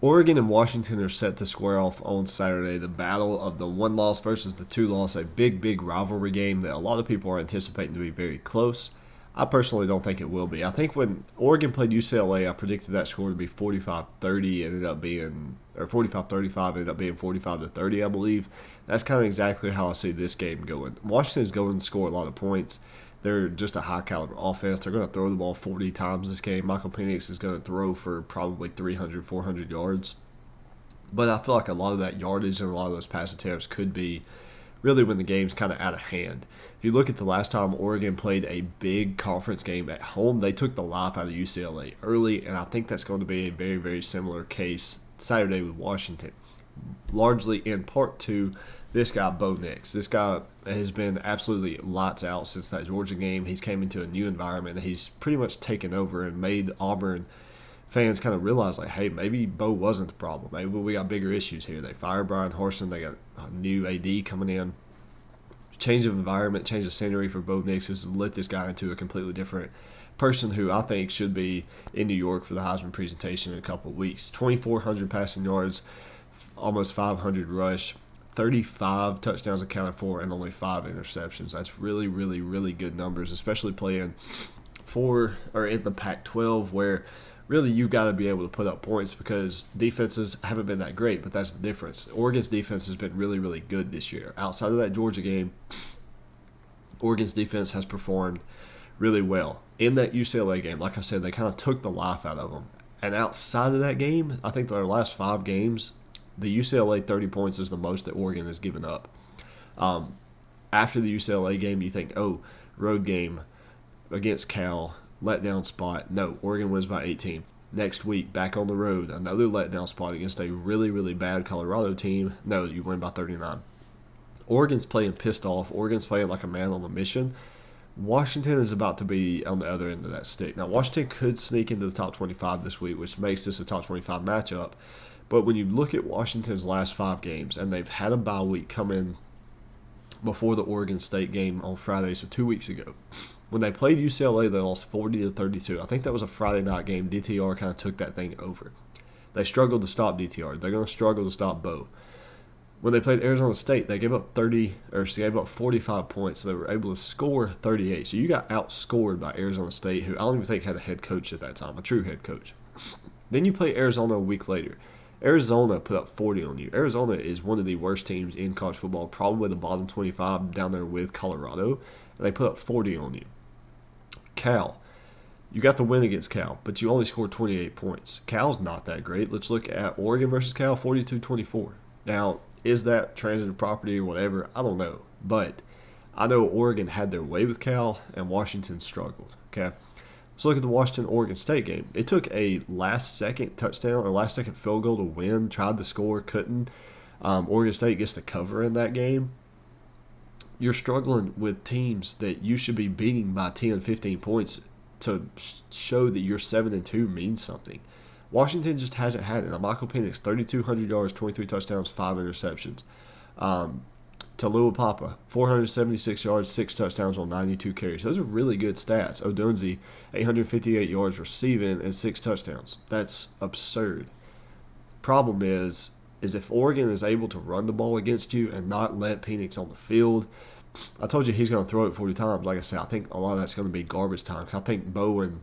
Oregon and Washington are set to square off on Saturday. The battle of the one loss versus the two loss, a big, big rivalry game that a lot of people are anticipating to be very close. I personally don't think it will be. I think when Oregon played UCLA, I predicted that score to be 45-30, ended up being, or 45-35, ended up being 45-30, I believe. That's kind of exactly how I see this game going. Washington is going to score a lot of points. They're just a high caliber offense. They're going to throw the ball 40 times this game. Michael Penix is going to throw for probably 300, 400 yards. But I feel like a lot of that yardage and a lot of those pass attempts could be really when the game's kind of out of hand. If you look at the last time Oregon played a big conference game at home, they took the life out of UCLA early, and I think that's going to be a very, very similar case Saturday with Washington. Largely in part to this guy, Bo Nix. This guy has been absolutely lights out since that Georgia game. He's came into a new environment, and he's pretty much taken over and made Auburn fans kind of realize, like, hey, maybe Bo wasn't the problem. Maybe we got bigger issues here. They fired Brian Horson. They got a new AD coming in. Change of environment, change of scenery for Bo Nix has lit this guy into a completely different person who I think should be in New York for the Heisman presentation in a couple of weeks. 2,400 passing yards, almost 500 rush, 35 touchdowns accounted for, and only 5 interceptions. That's really, really, really good numbers, especially playing for or in the Pac-12 where really you got to be able to put up points because defenses haven't been that great, but that's the difference. Oregon's defense has been really, really good this year. Outside of that Georgia game, Oregon's defense has performed really well. In that UCLA game, like I said, they kind of took the life out of them. And outside of that game, I think their last 5 games, the UCLA 30 points is the most that Oregon has given up. After the UCLA game, you think, oh, road game against Cal, letdown spot. No, Oregon wins by 18. Next week, back on the road, another letdown spot against a really, really bad Colorado team. No, you win by 39. Oregon's playing pissed off. Oregon's playing like a man on a mission. Washington is about to be on the other end of that stick. Now, Washington could sneak into the top 25 this week, which makes this a top 25 matchup. But when you look at Washington's last 5 games, and they've had a bye week come in before the Oregon State game on Friday, so 2 weeks ago. When they played UCLA, they lost 40-32. I think that was a Friday night game. DTR kind of took that thing over. They struggled to stop DTR. They're going to struggle to stop Bo. When they played Arizona State, they gave up 45 points. So they were able to score 38. So you got outscored by Arizona State, who I don't even think had a head coach at that time, a true head coach. Then you play Arizona a week later. Arizona put up 40 on you. Arizona is one of the worst teams in college football, probably the bottom 25 down there with Colorado. And they put up 40 on you. Cal, you got the win against Cal, but you only scored 28 points. Cal's not that great. Let's look at Oregon versus Cal, 42-24. Now, is that transitive property or whatever? I don't know. But I know Oregon had their way with Cal and Washington struggled. Okay, let's look at the Washington-Oregon State game. It took a last-second touchdown or last-second field goal to win. Tried to score, couldn't. Oregon State gets the cover in that game. You're struggling with teams that you should be beating by 10, 15 points to show that you're 7-2 means something. Washington just hasn't had it. Now, Michael Penix, 3,200 yards, 23 touchdowns, 5 interceptions. Talua Papa, 476 yards, 6 touchdowns on 92 carries. Those are really good stats. Odunze, 858 yards receiving and 6 touchdowns. That's absurd. Problem is if Oregon is able to run the ball against you and not let Penix on the field, I told you he's going to throw it 40 times. Like I said, I think a lot of that's going to be garbage time. I think Bo and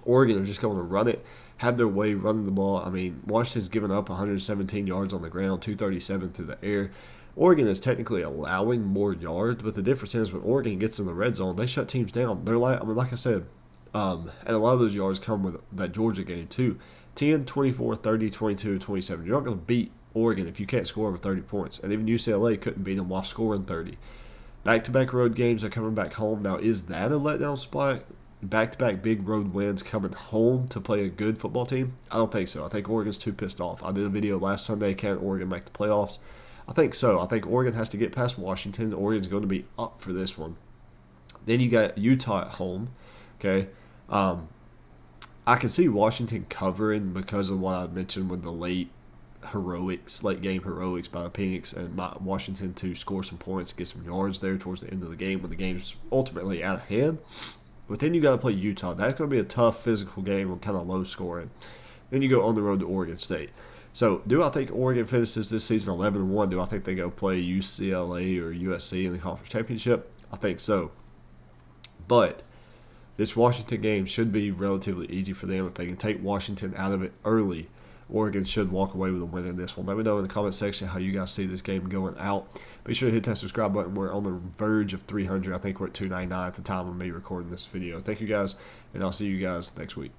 Oregon are just going to run it, have their way running the ball. I mean, Washington's given up 117 yards on the ground, 237 through the air. Oregon is technically allowing more yards, but the difference is when Oregon gets in the red zone, they shut teams down. They're like I said, and a lot of those yards come with that Georgia game too. 10, 24, 30, 22, 27. You're not going to beat Oregon if you can't score over 30 points. And even UCLA couldn't beat them while scoring 30. Back-to-back road games are coming back home. Now, is that a letdown spot? Back-to-back big road wins coming home to play a good football team? I don't think so. I think Oregon's too pissed off. I did a video last Sunday, can Oregon make the playoffs? I think so. I think Oregon has to get past Washington. Oregon's going to be up for this one. Then you got Utah at home. Okay. I can see Washington covering because of what I mentioned with the late game heroics by Penix and Washington to score some points, get some yards there towards the end of the game when the game's ultimately out of hand. But then you got to play Utah. That's going to be a tough physical game and kind of low scoring. Then you go on the road to Oregon State. So, do I think Oregon finishes this season 11-1? Do I think they go play UCLA or USC in the conference championship? I think so. But this Washington game should be relatively easy for them. If they can take Washington out of it early, Oregon should walk away with a win in this one. Let me know in the comment section how you guys see this game going out. Be sure to hit that subscribe button. We're on the verge of 300. I think we're at 299 at the time of me recording this video. Thank you guys, and I'll see you guys next week.